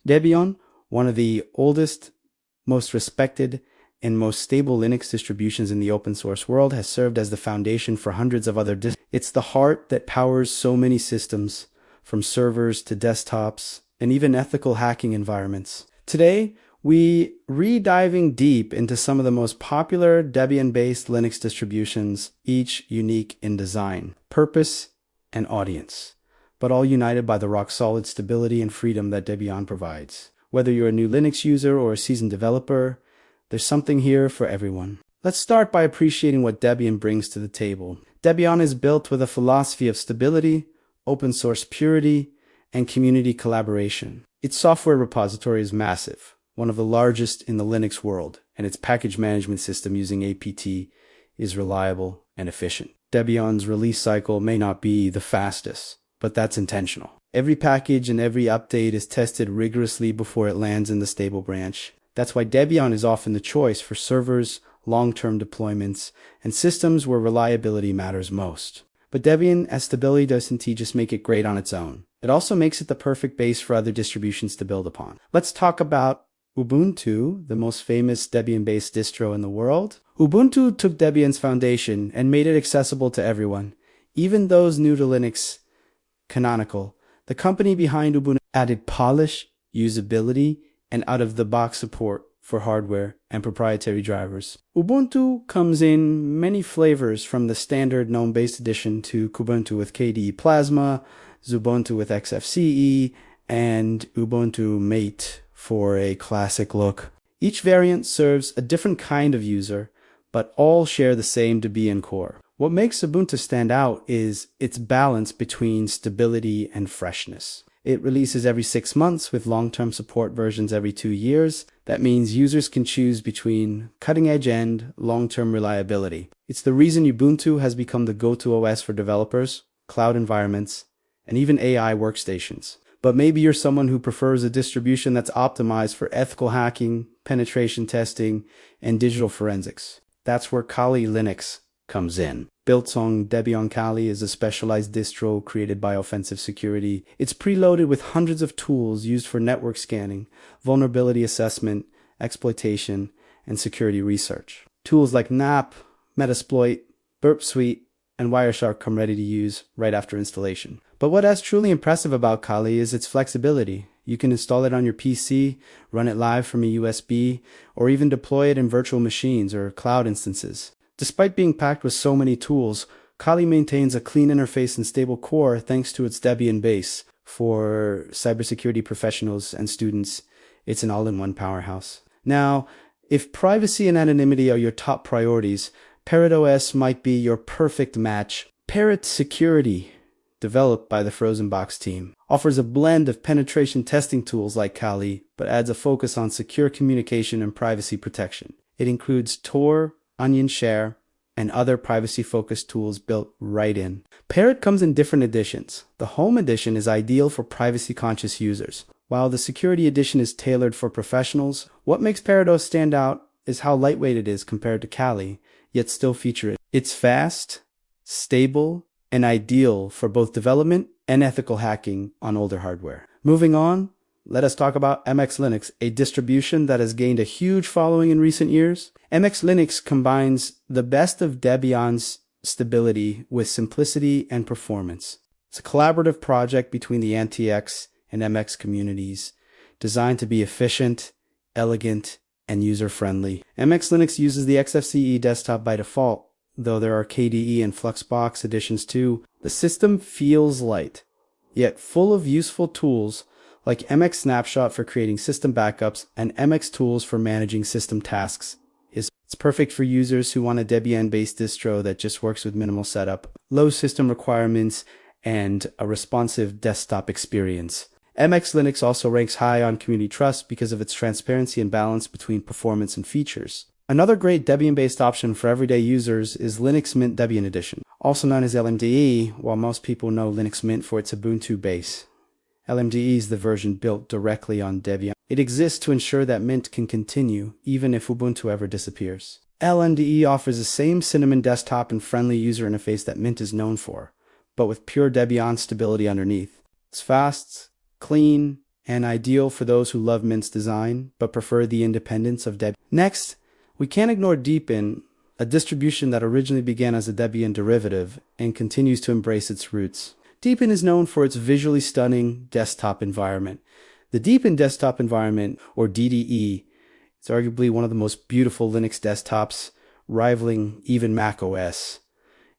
Debian, one of the oldest, most respected, and most stable Linux distributions in the open source world, has served as the foundation for hundreds of other distros. It's the heart that powers so many systems, from servers to desktops, and even ethical hacking environments. Today, we re-diving deep into some of the most popular Debian-based Linux distributions, each unique in design, purpose, and audience, but all united by the rock-solid stability and freedom that Debian provides. Whether you're a new Linux user or a seasoned developer, there's something here for everyone. Let's start by appreciating what Debian brings to the table. Debian is built with a philosophy of stability, open source purity, and community collaboration. Its software repository is massive, one of the largest in the Linux world, and its package management system using apt is reliable and efficient. Debian's release cycle may not be the fastest, but that's intentional. Every package and every update is tested rigorously before it lands in the stable branch. That's why Debian is often the choice for servers, long-term deployments, and systems where reliability matters most. But Debian as stability doesn't just make it great on its own. It also makes it the perfect base for other distributions to build upon. Let's talk about Ubuntu, the most famous Debian-based distro in the world. Ubuntu took Debian's foundation and made it accessible to everyone, even those new to Linux. Canonical, the company behind Ubuntu, added polish, usability, and out-of-the-box support for hardware and proprietary drivers. Ubuntu comes in many flavors, from the standard GNOME-based edition to Kubuntu with KDE Plasma, Xubuntu with XFCE, and Ubuntu Mate for a classic look. Each variant serves a different kind of user, but all share the same Debian core. What makes Ubuntu stand out is its balance between stability and freshness. It releases every 6 months with long-term support versions every 2 years. That means users can choose between cutting-edge and long-term reliability. It's the reason Ubuntu has become the go-to OS for developers, cloud environments, and even AI workstations. But maybe you're someone who prefers a distribution that's optimized for ethical hacking, penetration testing, and digital forensics. That's where Kali Linux comes in. Built on Debian, Kali is a specialized distro created by Offensive Security. It's preloaded with hundreds of tools used for network scanning, vulnerability assessment, exploitation, and security research. Tools like NAP, Metasploit, Burp Suite, and Wireshark come ready to use right after installation. But what is truly impressive about Kali is its flexibility. You can install it on your PC, run it live from a USB, or even deploy it in virtual machines or cloud instances. Despite being packed with so many tools, Kali maintains a clean interface and stable core thanks to its Debian base. For cybersecurity professionals and students, it's an all-in-one powerhouse. Now, if privacy and anonymity are your top priorities, Parrot OS might be your perfect match. Parrot Security, developed by the Frozen Box team, offers a blend of penetration testing tools like Kali, but adds a focus on secure communication and privacy protection. It includes Tor, Onion Share, and other privacy-focused tools built right in. Parrot comes in different editions. The Home Edition is ideal for privacy-conscious users, while the Security Edition is tailored for professionals. What makes Parrot OS stand out is how lightweight it is compared to Kali, yet still feature it. It's fast, stable, and ideal for both development and ethical hacking on older hardware. Moving on, let us talk about MX Linux, a distribution that has gained a huge following in recent years. MX Linux combines the best of Debian's stability with simplicity and performance. It's a collaborative project between the AntiX and MX communities, designed to be efficient, elegant, and user-friendly. MX Linux uses the XFCE desktop by default, though there are KDE and Fluxbox editions too. The system feels light, yet full of useful tools like MX Snapshot for creating system backups and MX Tools for managing system tasks. It's perfect for users who want a Debian-based distro that just works with minimal setup, low system requirements, and a responsive desktop experience. MX Linux also ranks high on community trust because of its transparency and balance between performance and features. Another great Debian-based option for everyday users is Linux Mint Debian Edition, also known as LMDE, while most people know Linux Mint for its Ubuntu base. LMDE is the version built directly on Debian. It exists to ensure that Mint can continue even if Ubuntu ever disappears. LMDE offers the same Cinnamon desktop and friendly user interface that Mint is known for, but with pure Debian stability underneath. It's fast, clean, and ideal for those who love Mint's design but prefer the independence of Debian. Next, we can't ignore Deepin, a distribution that originally began as a Debian derivative and continues to embrace its roots. Deepin is known for its visually stunning desktop environment. The Deepin desktop environment, or DDE, is arguably one of the most beautiful Linux desktops, rivaling even Mac OS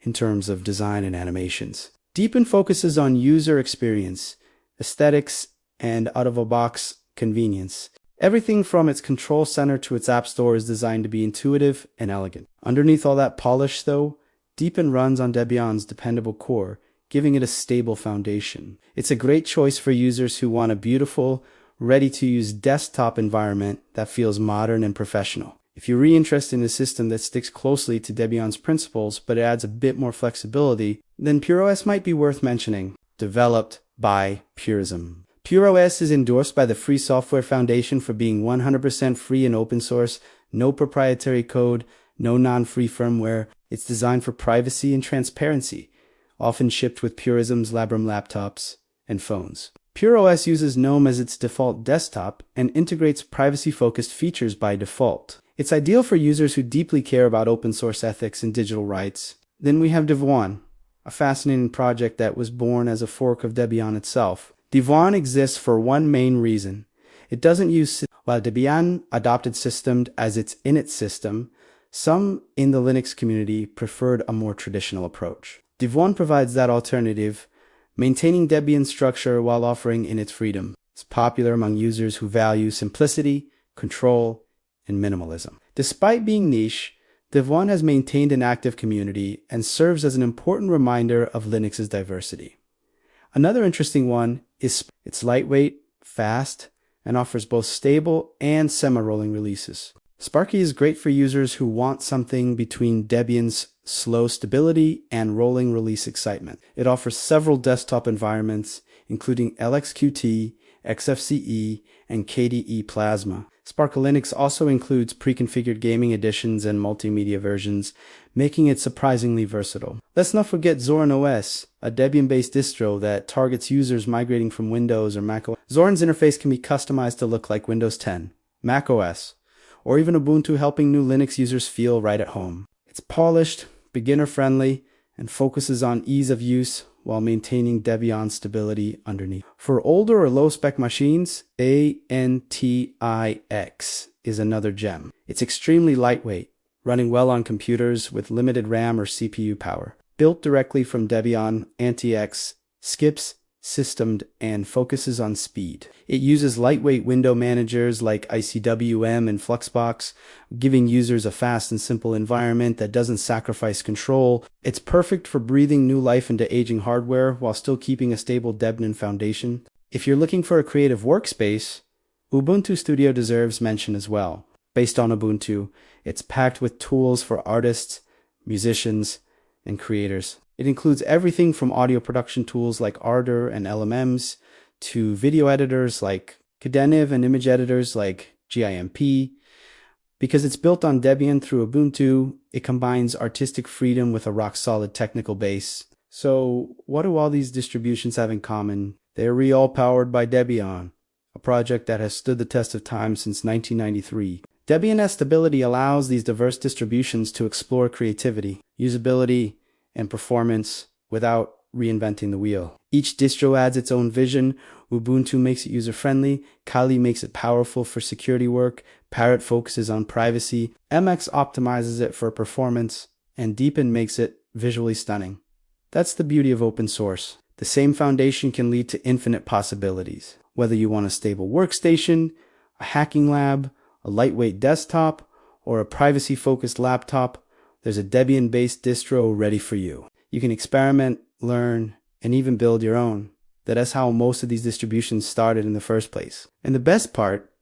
in terms of design and animations. Deepin focuses on user experience, aesthetics, and out-of-the-box convenience. Everything from its control center to its app store is designed to be intuitive and elegant. Underneath all that polish, though, Deepin runs on Debian's dependable core, giving it a stable foundation. It's a great choice for users who want a beautiful, ready-to-use desktop environment that feels modern and professional. If you're really interested in a system that sticks closely to Debian's principles but adds a bit more flexibility, then Parrot OS might be worth mentioning. Developed by Purism. Parrot OS is endorsed by the Free Software Foundation for being 100% free and open source, no proprietary code, no non-free firmware. It's designed for privacy and transparency, often shipped with Purism's Labrum laptops and phones. Parrot OS uses GNOME as its default desktop and integrates privacy-focused features by default. It's ideal for users who deeply care about open source ethics and digital rights. Then we have Devuan, a fascinating project that was born as a fork of Debian itself. Devuan exists for one main reason. It doesn't use, while Debian adopted systemd as its init system, some in the Linux community preferred a more traditional approach. Devuan provides that alternative, maintaining Debian's structure while offering init freedom. It's popular among users who value simplicity, control, and minimalism. Despite being niche, Devuan has maintained an active community and serves as an important reminder of Linux's diversity. Another interesting one is it's lightweight, fast, and offers both stable and semi-rolling releases. Sparky is great for users who want something between Debian's slow stability and rolling release excitement. It offers several desktop environments, including LXQT, XFCE, and KDE Plasma. Sparky Linux also includes pre-configured gaming editions and multimedia versions, making it surprisingly versatile. Let's not forget Zorin OS, a Debian-based distro that targets users migrating from Windows or Mac OS. Zorin's interface can be customized to look like Windows 10, Mac OS, or even Ubuntu, helping new Linux users feel right at home. It's polished, beginner-friendly, and focuses on ease of use while maintaining Debian stability underneath. For older or low-spec machines, AntiX is another gem. It's extremely lightweight, running well on computers with limited RAM or CPU power. Built directly from Debian, AntiX skips systemd and focuses on speed. It uses lightweight window managers like ICWM and Fluxbox, giving users a fast and simple environment that doesn't sacrifice control. It's perfect for breathing new life into aging hardware while still keeping a stable Debian foundation. If you're looking for a creative workspace, Ubuntu Studio deserves mention as well. Based on Ubuntu, it's packed with tools for artists, musicians, and creators. It includes everything from audio production tools like Ardor and LMMs to video editors like Kdenlive and image editors like GIMP. Because it's built on Debian through Ubuntu, it combines artistic freedom with a rock-solid technical base. So what do all these distributions have in common? They're all powered by Debian, a project that has stood the test of time since 1993. Debian stability allows these diverse distributions to explore creativity, usability, and performance without reinventing the wheel. Each distro adds its own vision. Ubuntu makes it user-friendly, Kali makes it powerful for security work, Parrot focuses on privacy, MX optimizes it for performance, and Deepin makes it visually stunning. That's the beauty of open source. The same foundation can lead to infinite possibilities. Whether you want a stable workstation, a hacking lab, a lightweight desktop, or a privacy-focused laptop, there's a Debian-based distro ready for you. You can experiment, learn, and even build your own. That's how most of these distributions started in the first place. And the best part,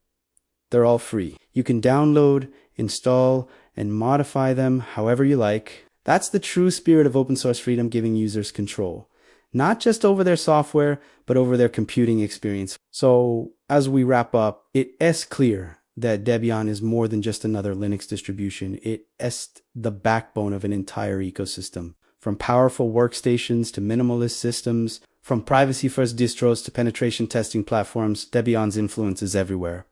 they're all free. You can download, install, and modify them however you like. That's the true spirit of open source freedom, giving users control. Not just over their software, but over their computing experience. So as we wrap up, it is clear that Debian is more than just another Linux distribution. It is the backbone of an entire ecosystem. From powerful workstations to minimalist systems, From privacy-first distros to penetration testing platforms, Debian's influence is everywhere.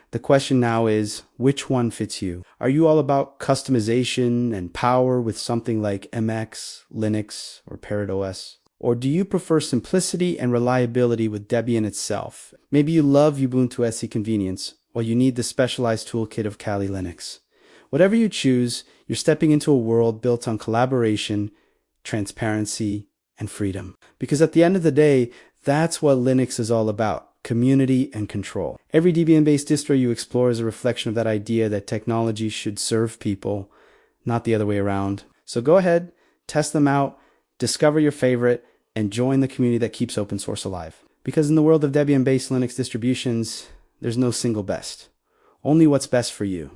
The question now is, which one fits you? Are you all about customization and power with something like MX, Linux, or Parrot OS? Or do you prefer simplicity and reliability with Debian itself? Maybe you love Ubuntu SE convenience, while you need the specialized toolkit of Kali Linux. Whatever you choose, you're stepping into a world built on collaboration, transparency, and freedom. Because at the end of the day, that's what Linux is all about. Community and control. Every Debian-based distro you explore is a reflection of that idea that technology should serve people, not the other way around. So go ahead, test them out, discover your favorite, and join the community that keeps open source alive. Because in the world of Debian-based Linux distributions, there's no single best. Only what's best for you.